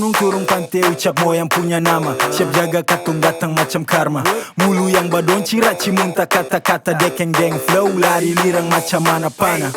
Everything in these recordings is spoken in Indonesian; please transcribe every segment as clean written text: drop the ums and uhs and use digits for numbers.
gunung turun pantai ucap moyang punya nama. Siap jaga katong datang macam karma. Mulu yang badon cirat cimunta kata-kata dekeng deng flow. Lari lirang macam mana panah.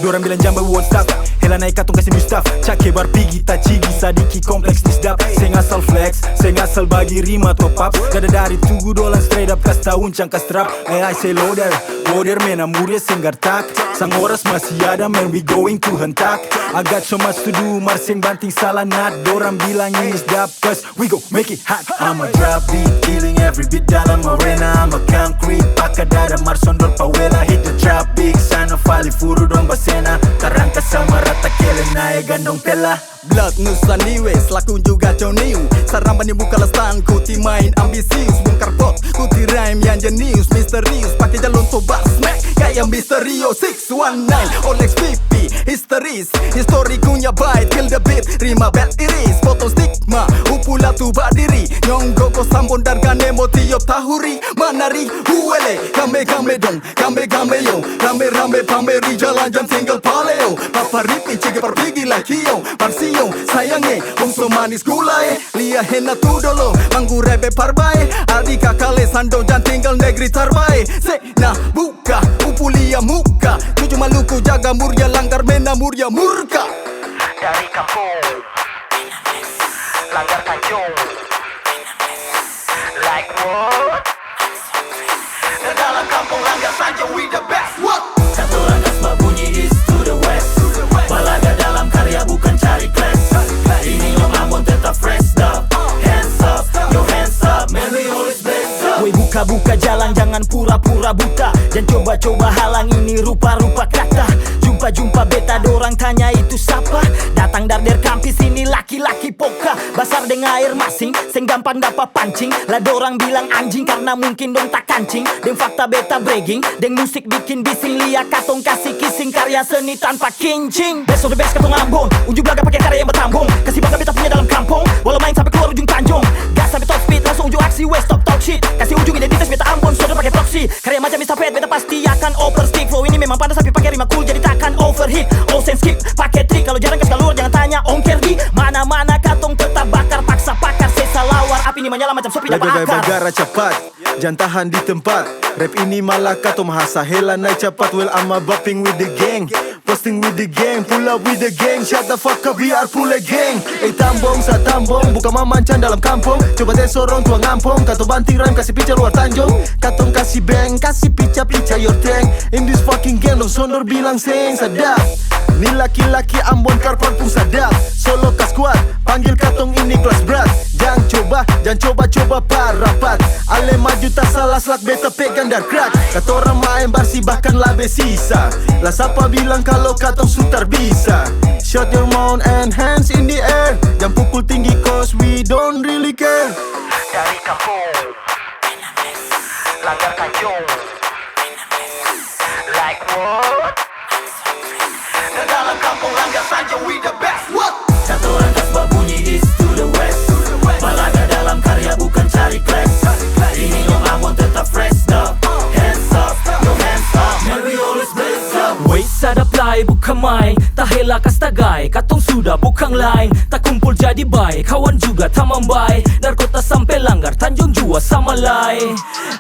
Dorang bilang jamba won't stop. Hela naik katong kasih new stuff. Cake bar pigi tak cigi sadiki kompleks nisdap. Seng asal flex, seng asal bagi rima top up. Gada dari tunggu dolan straight up. Kas tahu uncang kas trap. I say loader, loader mena muria senggar tak. Sang oras masih ada man we going to hentak. I got so much to do marseng banting salah nat. Dorang bilang ini nisdap cause we go make it hot. I'm a drop beat, killing every beat dalam arena. I'm a concrete, pakai dada marsondol pawela. Hit the trap big, sana fali furu dong basena. Tarangka sama rata kelen naik gandong tela. Blood nusa niwe, selaku juga coniu. Sarang bani buka lestan, kuti main ambisius. Bongkar pot, kuti rhyme yang jenius. Misterius, pakai jalur tobat smack kayak Misterio 619, Olex VP, histeris. Historikunya bait, kill the beat. Rima bad iris, foto stigma. Upula tu badiri, nyonggo ko sambon dargane motiop tahuri. Manari, huele, kame dong, kame yo. Rame pameri jalan jam single paleo. Papa ripi, cige perpigi like yo. Parsio, sayange, bongso manis gulai. Lia hena tu dolo, manggu rebe parbae. Adi kakale sando jan tinggal negeri tarbae. Se na buka, upulia muka. Tujuh Maluku jaga murya langgar mena murya murka. Dari kampung langgar Tanjung. Like what? Dalam kampung langgar Tanjung we the best. What? Satu rangkas bunyi east to the west. Balaga dalam karya bukan cari class. Ini Om Ambon tetap fresh up. Hands up, your hands up. Man we always bless up. Woi buka jalan jangan pura-pura buta. Jangan coba-coba halang ini rupa-rupa kata. Jumpa beta dorang tanya itu siapa. Datang dari kampus ini laki-laki poka. Basar dengan air masing, seng gampang dapat pancing. Lah dorang bilang anjing karena mungkin dong tak kancing. Deng fakta beta bragging, deng musik bikin bising. Lia katong kasih kissing karya seni tanpa kincing. Best of the best katong Ambon, unjuk laga pakai karya yang bertambung. Kasih bangga beta punya dalam kampung, walau main sampai keluar ujung Tanjung. Gas sampai top speed, langsung ujung aksi west stop talk shit. Kasih ujung identitas beta Ambon, sudah pakai proxy. Karya macam Mr. Pet, beta pasti akan overstick. Flow ini memang panas tapi pakai rima cool jadi takkan overhit. All sense skip, pakai trik. Kalau jarang kasih keluar jangan tanya ongker di mana-mana katong tetap bakar. Paksa pakar, sesa lawar. Api ini menyala macam sopi dapat akar. Laga bagara cepat, jangan tahan di tempat. Rap ini malah katong hasa hela naik cepat. Well I'm a bopping with the gang, posting with the gang, pull up with the gang. Shut the fuck up, we are full gang. Tambong sa tambong, buka mamancan dalam kampung. Coba tes sorong tua ngampong, katong banting rhyme kasih pica luar Tanjung. Katong kasih bang, kasih pica your tank. In this fucking gang, lo sonor bilang seng sadap. Ni laki-laki Ambon karpan pun sadap. Solo kas kuat, panggil katong ini kelas berat. Jangan coba parapat. Ale maju tak salah slak beta pegang dar crack. Katorang main barsi bahkan labe sisa. Lah siapa bilang kalau katong sutar bisa. Shut your mouth and hands in the air. Jangan pukul tinggi cause we don't really care. Dari kampung langgar Tanjung. Like what? Dalam kampung langgar Tanjung we the best. What? Satu rangkas bunyi east to the west. Balaga dalam karya bukan cari class. Ini Om Ambon tetap fresh up. Hands up, your hands up. Man we always bless up. Woi sada play bukan main. Tak hela kas tagai. Katong sudah bukan lain. Tak kumpul jadi baik. Kawan juga tamam baik. Narkota sampai langgar Tanjung jua sama lai.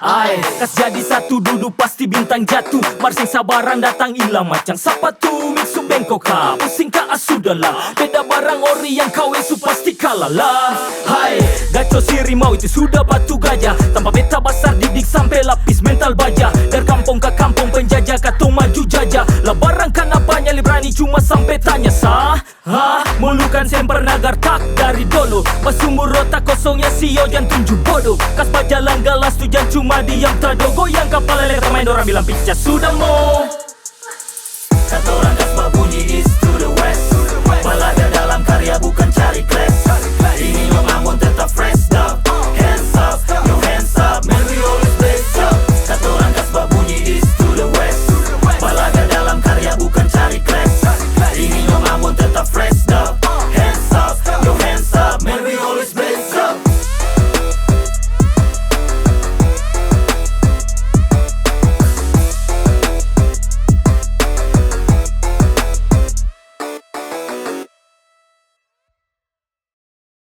Ai, kas jadi satu duduk pasti bintang jatuh. Marsing sabaran datang hilang macam sapatu. Mixu bengkok ka, pusing ka sudahlah. Beda barang ori yang kau itu pasti kalah lah. Hai, gaco si rimau itu sudah batu gajah. Tanpa beta basar didik sampai lapis mental baja. Dari kampung ke kampung penjajah katong maju jajah. Lah barang kan apanya berani cuma sampai tanya sah. Ha, mulukan semper nagar tak dari dulu. Pas umur otak kosongnya sio jangan tunjuk bodoh. Kas pajalan galas tu jangan cuma diam trado. Goyang kapal lele main orang bilang pica sudah mau. Satu rangkas